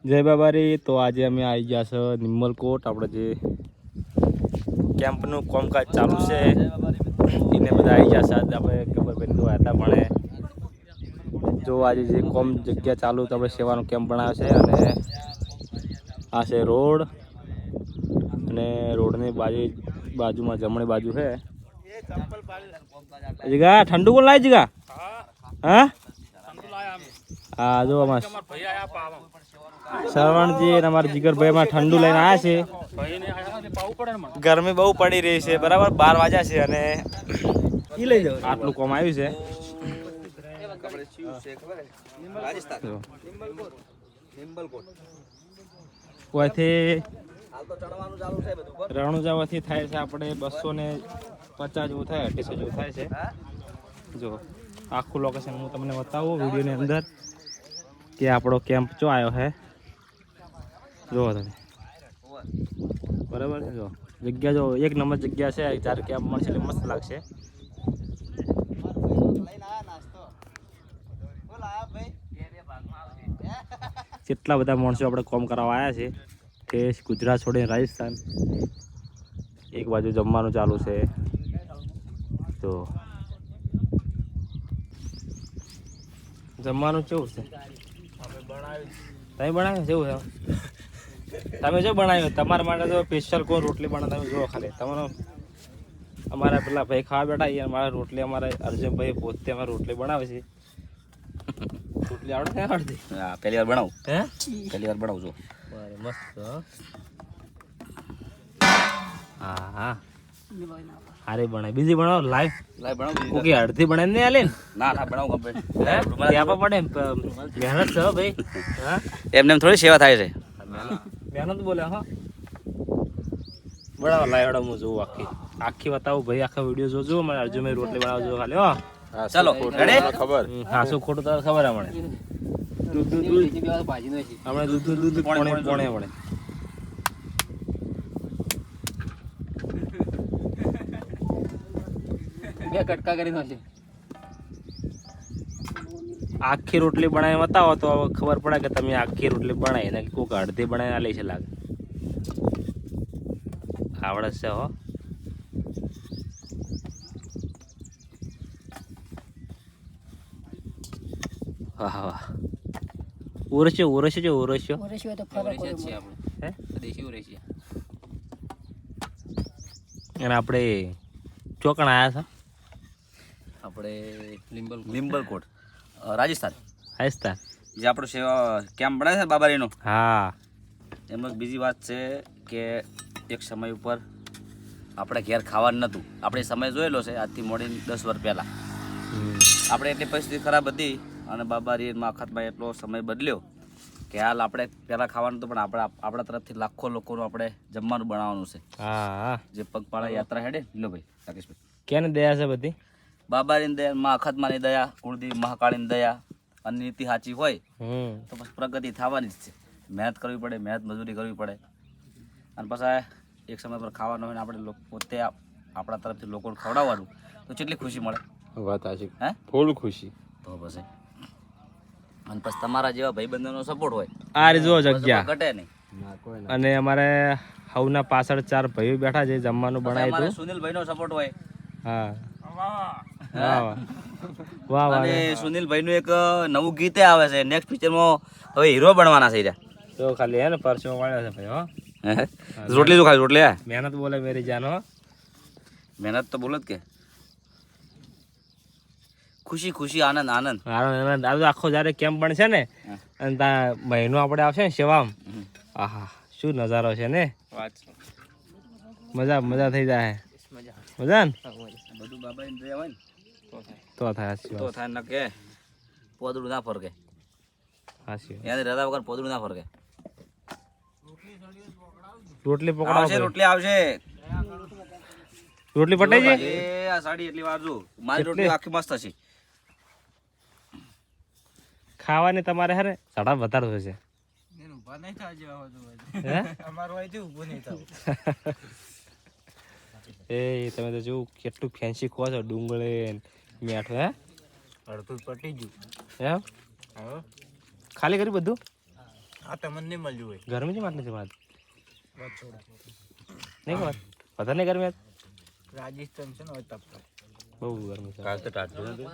જય બાબારી. તો આજે અમે આવી ગયા છે નિમલકોટ. આપણે જે કેમ્પનું કામકાજ ચાલુ છે એને બધા આવી ગયા છે. આજે આપણે ગબ્બરભાઈ તો હતા પણ જો આજે જે કોમ જગ્યા ચાલુ તો આપણે સેવાનો કેમ્પ બનાવ્યો છે. અને આ છે રોડ અને રોડની બાજુમાં જમણી બાજુ છે જગા ઠંડુ કોણ લાવી જગા હા હા જો અમાર શ્રવણજી અને અમારા જીગરભાઈ માં ઠંડુ લઈને આવ્યા છે. ગરમી બહુ પડી રહી છે બરાબર 12 વાગ્યા છે અને આટલું કોમ આવ્યું છે. રણુજાવાથી થાય છે આપણે 250 જેવું થાય 250 જેવું થાય છે. જો આખું લોકેશન હું તમને બતાવું વિડીયોની અંદર કે આપણો કેમ્પ જો આવ્યો છે. જોવો તમે બરાબર છે. જો જગ્યા જો એક નંબર જગ્યા છે. જ્યારે કેમ્પ મળશે એટલે મસ્ત લાગશે. કેટલા બધા માણસો આપણે કોમ કરવા આવ્યા છે કે ગુજરાત છોડીને રાજસ્થાન. એક બાજુ જમવાનું ચાલુ છે. તો જમવાનું કેવું છે તમે બનાવ્યું કેવું છે તમે જો બનાવ્યું તમારા માટે તો સ્પેશિયલ કોઈ રોટલી બનાવે તમે જુઓ ખાલી તમારો અમારા પેલા ભાઈ ખાવા બેઠા અમારા રોટલી અમારા અર્જુનભાઈ પોતે અમારી રોટલી બનાવે છે. રોટલી આવડે ક્યાં આવડતી? હા પહેલી વાર બનાવું. હે પહેલી વાર બનાવું છું. બરાબર મસ્ત. હા હા હારે બનાવી બીજી બનાવો લાઈવ બનાવું. ઓકે અડધી બનાવી નહીં આલે ના ના બનાવું કમ્પ્લીટ. ત્યાં પડે મહેનત છે ભાઈ. હા એમને એમ થોડી સેવા થાય છે. મહેનત બોલે હા બનાવો લાઈવ હું જોઉં આખી બતાવું ભાઈ. આખા વિડીયો જોજો મને અર્જુનભાઈ રોટલી બનાવજો ખાલી. હો ચાલો રેડી. ખબર હા શું ખોટું તારે ખબર હમણે દૂધ પોણે પડે. કટકા કરી નાખશે. આખી રોટલી બનાવી બતાવો તો ખબર પડે કે તમે આખી રોટલી બનાવી ને કોઈક અડધી બનાવીને આલે છે લાગે. આવડે છે હો. વાહ વાહ ઉરસ્યો તો ફરક હોય હે દેશી ઉરેશી. અને આપણે ચોકણ આવ્યા છે આપણે લીંબલકોટ રાજસ્થાન જે આપણો સેવા કેમ્પ બનાવે છે બાબારીનો. હા એમાં બીજી વાત છે કે એક સમય ઉપર આપણે ઘેર ખાવાનું નહોતું. આપણે સમય જોયેલો છે આજથી મોડીને 10 વર્ષ પહેલાં. આપણે એટલી પરિસ્થિતિ ખરાબ હતી અને બાબારી માખતમાં એટલો સમય બદલ્યો કે હાલ આપણે પહેલાં ખાવાનું હતું પણ આપણા તરફથી લાખો લોકોનું આપણે જમવાનું બનાવવાનું છે. હા જે પગપાળા યાત્રા હેડે લો ભાઈ રાકેશભાઈ. કેને દયા છે બધી? બાબારીની દયા, મા અખતમાની દયા, કુળદેવી મહાકાળીની દયા અને નીતિ સાચી હોય તો પછી પ્રગતિ થવાની જ છે. મહેનત કરવી પડે, મહેનત મજૂરી કરવી પડે અને પછી એક સમય પર ખાવાનું હોય ને આપણે પોતે આપણા તરફથી લોકોને ખવડાવવાનું તો કેટલી ખુશી મળે. વાત સાચી. હે ફૂલ ખુશી. તો પછી અને પછી તમારા જેવા ભાઈબંધોનો સપોર્ટ હોય આ જો જગ્યા ઘટે નહીં. અને અમારે હવના પાછળ 4 ભાઈઓ બેઠા છે જમવાનું બનાવ્યું અમારે હતું. સુનિલભાઈનો સપોર્ટ હોય. હા વાહ વાહ. અને સુનિલભાઈનું એક નવું ગીતે આવે છે નેક્સ્ટ પિક્ચરમાં હવે હીરો બનવાના છે. તો ખાલી હે ને પરસો વાળ્યો છે ભાઈ. હો રોટલી તો ખાલી રોટલી હે મહેનત બોલે મેરી જાન. હો મહેનત તો બોલો જ કે ખુશી ખુશી આનંદ આનંદ. આખો જયારે કેમ્પ બનશે ને અને ત્યાં મહિનો આપણે આવશે ને સેવામ આહા શું નજારો છે ને. મજા થઈ જાય. મજા ને બધું બાબાની દયા હોય ને તો થાય. તો થાય ન કે પોદડું ના ફરકે. હાસી યાદ રહેતા વગર પોદડું ના ફરકે. રોટલી પકડાવશે. રોટલી આવશે. રોટલી પટાઈ છે. એ આ સાડી એટલી વાર જો મારી રોટલી આખી મસ્ત હશે. ખાવાની તમારે હે સાડા વધારે થશે. એ તમે તો જોવું કેટલું ફેન્સી ખો છો. ડુંગળી મેઠું હે અડધું પટી ગયું એમ ખાલી કરી બધું. આ તમને નહીં મળ્યું હોય ગરમી છે માટલી છે વાત નહીં વાત વધારે નહીં ગરમી આજ? રાજસ્થાન છે ને હવે તપતો બહુ ગરમી છે કાલ તો ટાટું નથી